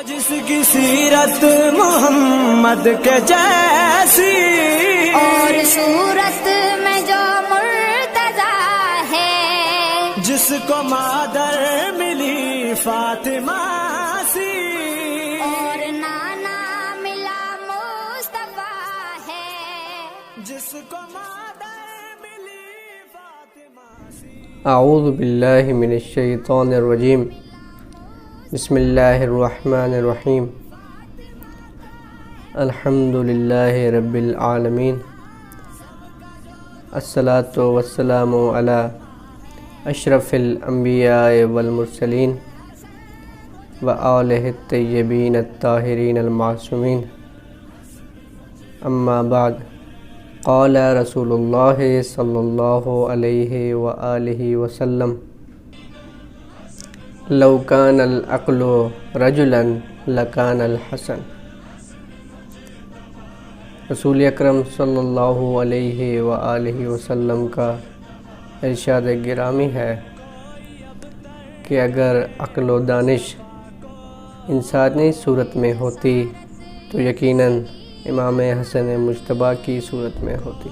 جس کی سیرت محمد کے جیسی اور صورت میں جو مرتضیٰ ہے، جس کو مادر ملی فاطمہ سی اور نانا ملا مصطفیٰ ہے، جس کو مادر ملی فاطمہ سی۔ اعوذ باللہ من الشیطان الرجیم، بسم اللہ الرحمن الرحیم، الحمد للہ رب العالمین، الصلاۃ والسلام علی اشرف الانبیاء والمرسلین وآلہ الطیبین الطاہرین المعصومین، اما بعد، قال رسول اللہ صلی اللہ علیہ وآلہ وسلم، لو کان العقل رجلا لکان الحسن۔ رسول اکرم صلی اللہ علیہ وآلہ وسلم کا ارشاد گرامی ہے کہ اگر عقل و دانش انسانی صورت میں ہوتی تو یقیناً امام حسن مجتبیٰ کی صورت میں ہوتی۔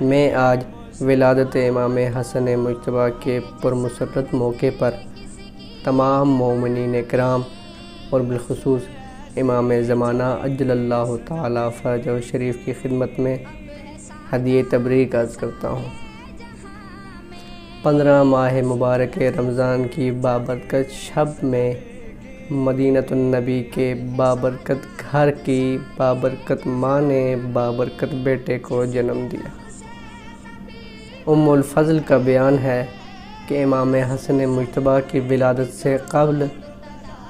میں آج ولادت امام حسن مجتبیٰ کے پرمسرت موقع پر تمام مومنین کرام اور بالخصوص امام زمانہ عجل اللہ تعالی فرجہ شریف کی خدمت میں ہدیہ تبریک عرض کرتا ہوں۔ 15 ماہ مبارک رمضان کی بابرکت شب میں مدینۃ النبی کے بابرکت گھر کی بابرکت ماں نے بابرکت بیٹے کو جنم دیا۔ ام الفضل کا بیان ہے کہ امام حسن مجتبیٰ کی ولادت سے قبل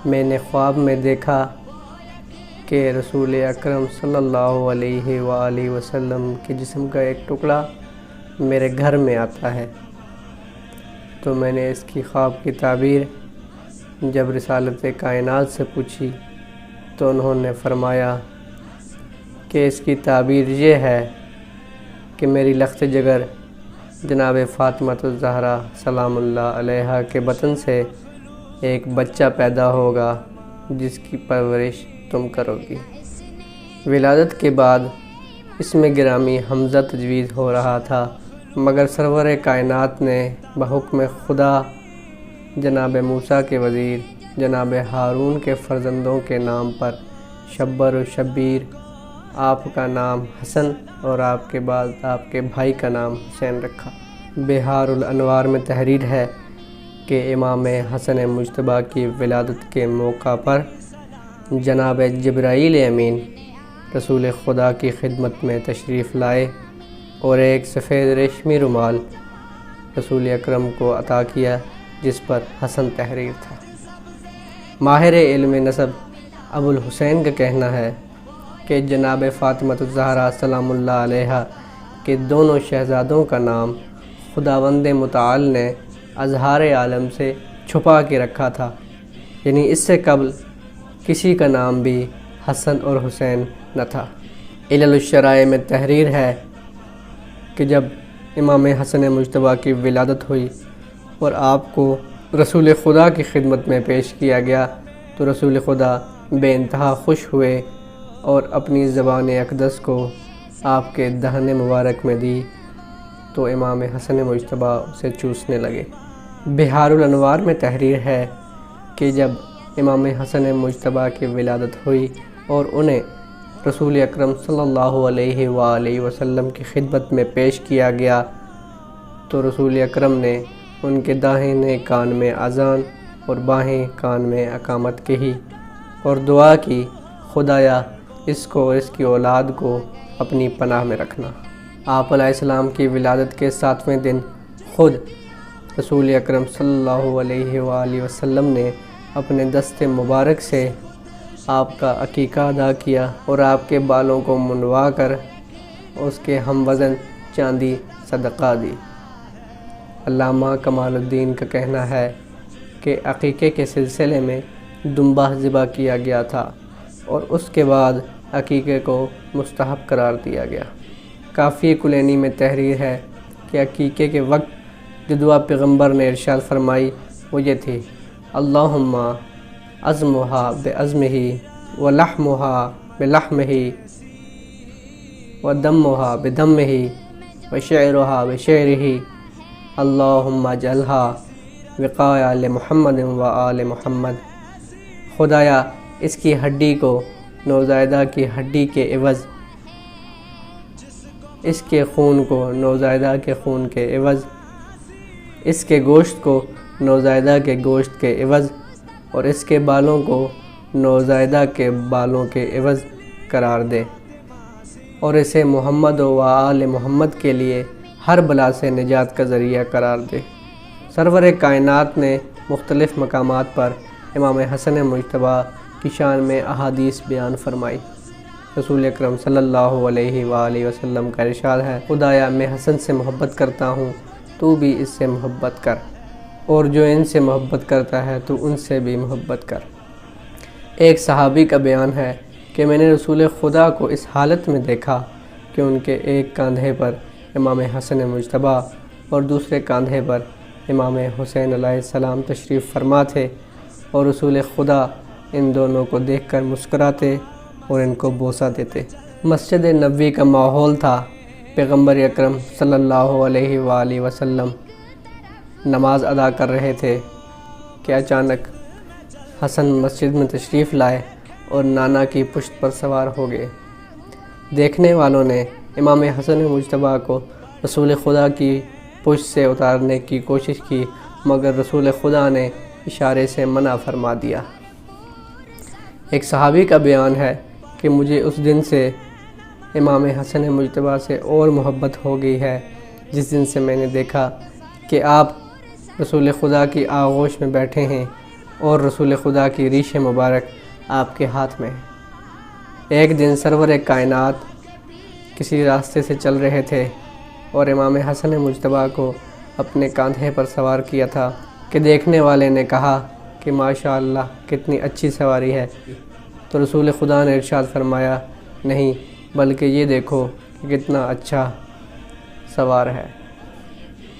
میں نے خواب میں دیکھا کہ رسول اکرم صلی اللہ علیہ وآلہ وسلم کے جسم کا ایک ٹکڑا میرے گھر میں آتا ہے، تو میں نے اس کی خواب کی تعبیر جب رسالت کائنات سے پوچھی تو انہوں نے فرمایا کہ اس کی تعبیر یہ ہے کہ میری لخت جگر جناب فاطمہ الزہرا سلام اللہ علیہا کے بطن سے ایک بچہ پیدا ہوگا جس کی پرورش تم کرو گی۔ ولادت کے بعد اسم گرامی حمزہ تجویز ہو رہا تھا، مگر سرور کائنات نے بحکم خدا جناب موسیٰ کے وزیر جناب ہارون کے فرزندوں کے نام پر شبر و شبیر، آپ کا نام حسن اور آپ کے بعد آپ کے بھائی کا نام حسین رکھا۔ بہار الانوار میں تحریر ہے کہ امام حسن مجتبیٰ کی ولادت کے موقع پر جناب جبرائیل امین رسول خدا کی خدمت میں تشریف لائے اور ایک سفید ریشمی رومال رسول اکرم کو عطا کیا جس پر حسن تحریر تھا۔ ماہر علم نسب ابو الحسین کا کہنا ہے کہ جناب فاطمہ الزہرا سلام اللہ علیہا کے دونوں شہزادوں کا نام خداوند متعال نے اظہار عالم سے چھپا کے رکھا تھا، یعنی اس سے قبل کسی کا نام بھی حسن اور حسین نہ تھا۔ علل الشرائع میں تحریر ہے کہ جب امام حسن مجتبیٰ کی ولادت ہوئی اور آپ کو رسول خدا کی خدمت میں پیش کیا گیا تو رسول خدا بے انتہا خوش ہوئے اور اپنی زبان اقدس کو آپ کے دہن مبارک میں دی تو امام حسن مجتبیٰ اسے چوسنے لگے۔ بہار الانوار میں تحریر ہے کہ جب امام حسن مجتبیٰ کی ولادت ہوئی اور انہیں رسول اکرم صلی اللہ علیہ وآلہ وسلم کی خدمت میں پیش کیا گیا تو رسول اکرم نے ان کے داہنے کان میں اذان اور بائیں کان میں اقامت کہی اور دعا کی، خدایا اس کو اور اس کی اولاد کو اپنی پناہ میں رکھنا۔ آپ علیہ السلام کی ولادت کے 7ویں دن خود رسول اکرم صلی اللہ علیہ وآلہ وسلم نے اپنے دست مبارک سے آپ کا عقیقہ ادا کیا اور آپ کے بالوں کو منڈوا کر اس کے ہم وزن چاندی صدقہ دی۔ علامہ کمال الدین کا کہنا ہے کہ عقیقے کے سلسلے میں دمبہ ذبح کیا گیا تھا اور اس کے بعد عقیقے کو مستحب قرار دیا گیا۔ کافی کلینی میں تحریر ہے کہ عقیقے کے وقت جو دعا پیغمبر نے ارشاد فرمائی وہ یہ تھی، اللہم عظمها بعظمه ولحمها بلحمه ودمها بدمه وشعرها بشعره اللهم اجعلها وقایا لمحمد و آل محمد۔ خدایا اس کی ہڈی کو نوزائیدہ کی ہڈی کے عوض، اس کے خون کو نوزائیدہ کے خون کے عوض، اس کے گوشت کو نوزائیدہ کے گوشت کے عوض، اور اس کے بالوں کو نوزائیدہ کے بالوں کے عوض قرار دے، اور اسے محمد و آل محمد کے لیے ہر بلا سے نجات کا ذریعہ قرار دے۔ سرور کائنات نے مختلف مقامات پر امام حسن مجتبیٰ کی شان میں احادیث بیان فرمائی۔ رسول اکرم صلی اللہ علیہ وآلہ وسلم کا ارشاد ہے، خدایا میں حسن سے محبت کرتا ہوں، تو بھی اس سے محبت کر، اور جو ان سے محبت کرتا ہے تو ان سے بھی محبت کر۔ ایک صحابی کا بیان ہے کہ میں نے رسول خدا کو اس حالت میں دیکھا کہ ان کے ایک کاندھے پر امام حسن مجتبیٰ اور دوسرے کاندھے پر امام حسین علیہ السلام تشریف فرما تھے، اور رسول خدا ان دونوں کو دیکھ کر مسکراتے اور ان کو بوسہ دیتے۔ مسجد نبوی کا ماحول تھا، پیغمبر اکرم صلی اللہ علیہ وآلہ وسلم نماز ادا کر رہے تھے کہ اچانک حسن مسجد میں تشریف لائے اور نانا کی پشت پر سوار ہو گئے۔ دیکھنے والوں نے امام حسن مجتبیٰ کو رسول خدا کی پشت سے اتارنے کی کوشش کی، مگر رسول خدا نے اشارے سے منع فرما دیا۔ ایک صحابی کا بیان ہے کہ مجھے اس دن سے امام حسن مجتبیٰ سے اور محبت ہو گئی ہے جس دن سے میں نے دیکھا کہ آپ رسول خدا کی آغوش میں بیٹھے ہیں اور رسول خدا کی ریش مبارک آپ کے ہاتھ میں ہے۔ ایک دن سرور کائنات کسی راستے سے چل رہے تھے اور امام حسن مجتبیٰ کو اپنے کاندھے پر سوار کیا تھا کہ دیکھنے والے نے کہا کہ ماشاءاللہ کتنی اچھی سواری ہے، تو رسول خدا نے ارشاد فرمایا نہیں بلکہ یہ دیکھو کہ کتنا اچھا سوار ہے۔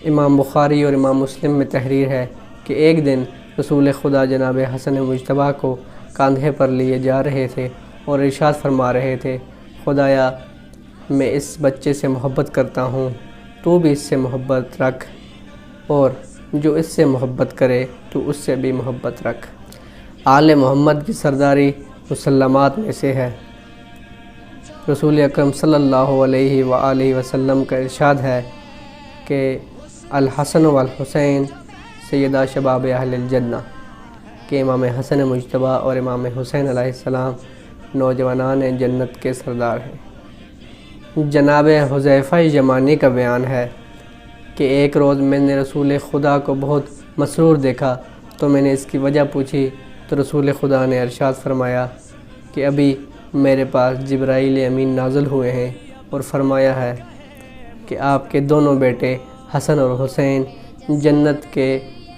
امام بخاری اور امام مسلم میں تحریر ہے کہ ایک دن رسول خدا جناب حسن مجتبیٰ کو کاندھے پر لیے جا رہے تھے اور ارشاد فرما رہے تھے، خدایا میں اس بچے سے محبت کرتا ہوں، تو بھی اس سے محبت رکھ، اور جو اس سے محبت کرے تو اس سے بھی محبت رکھ۔ آل محمد کی سرداری مسلمات میں سے ہے۔ رسول اکرم صلی اللہ علیہ وآلہ وسلم کا ارشاد ہے کہ الحسن والحسین سیدہ شباب اہل الجنہ، کہ امام حسن مجتبیٰ اور امام حسین علیہ السلام نوجوانان جنت کے سردار ہیں۔ جناب حذیفہ یمانی کا بیان ہے کہ ایک روز میں نے رسول خدا کو بہت مسرور دیکھا تو میں نے اس کی وجہ پوچھی تو رسول خدا نے ارشاد فرمایا کہ ابھی میرے پاس جبرائیل امین نازل ہوئے ہیں اور فرمایا ہے کہ آپ کے دونوں بیٹے حسن اور حسین جنت کے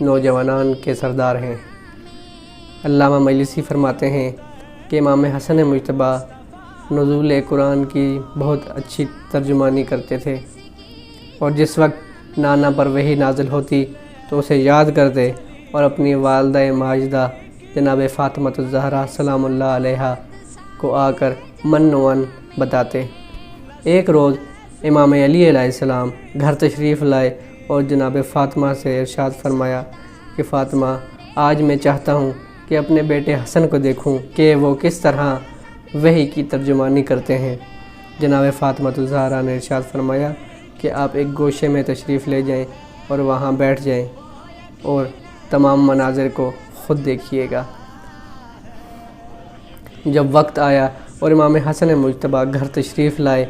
نوجوانان کے سردار ہیں۔ علامہ مجلسی فرماتے ہیں کہ امام حسن مجتبیٰ نزول قرآن کی بہت اچھی ترجمانی کرتے تھے، اور جس وقت نانا پر وحی نازل ہوتی تو اسے یاد کرتے اور اپنی والدہ ماجدہ جناب فاطمہ الزہرا سلام اللہ علیہا کو آ کر من ون بتاتے۔ ایک روز امام علی علیہ السلام گھر تشریف لائے اور جناب فاطمہ سے ارشاد فرمایا کہ فاطمہ آج میں چاہتا ہوں کہ اپنے بیٹے حسن کو دیکھوں کہ وہ کس طرح وحی کی ترجمانی کرتے ہیں۔ جناب فاطمہ الزہرا نے ارشاد فرمایا کہ آپ ایک گوشے میں تشریف لے جائیں اور وہاں بیٹھ جائیں اور تمام مناظر کو خود دیکھیے گا۔ جب وقت آیا اور امام حسن مجتبیٰ گھر تشریف لائے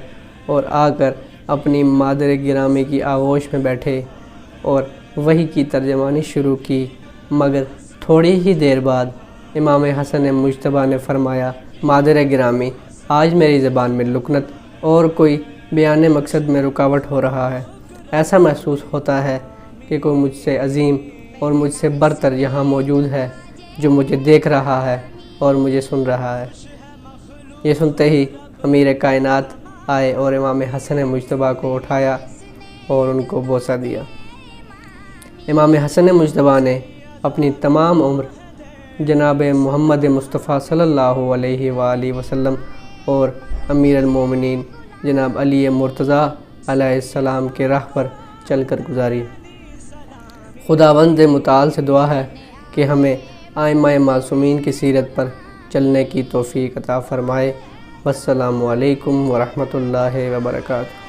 اور آ کر اپنی مادر گرامی کی آغوش میں بیٹھے اور وحی کی ترجمانی شروع کی، مگر تھوڑی ہی دیر بعد امام حسن مجتبیٰ نے فرمایا، مادر گرامی آج میری زبان میں لکنت اور کوئی بیان مقصد میں رکاوٹ ہو رہا ہے، ایسا محسوس ہوتا ہے کہ کوئی مجھ سے عظیم اور مجھ سے برتر یہاں موجود ہے جو مجھے دیکھ رہا ہے اور مجھے سن رہا ہے۔ یہ سنتے ہی امیر کائنات آئے اور امام حسن مجتبیٰ کو اٹھایا اور ان کو بوسہ دیا۔ امام حسن مجتبیٰ نے اپنی تمام عمر جناب محمد مصطفیٰ صلی اللہ علیہ وآلہ وسلم اور امیر المومنین جناب علی مرتضیٰ علیہ السلام کے راہ پر چل کر گزاری۔ خداوند متعال سے دعا ہے کہ ہمیں ائمہ معصومین کی سیرت پر چلنے کی توفیق عطا فرمائے۔ والسلام علیکم ورحمۃ اللہ وبرکاتہ۔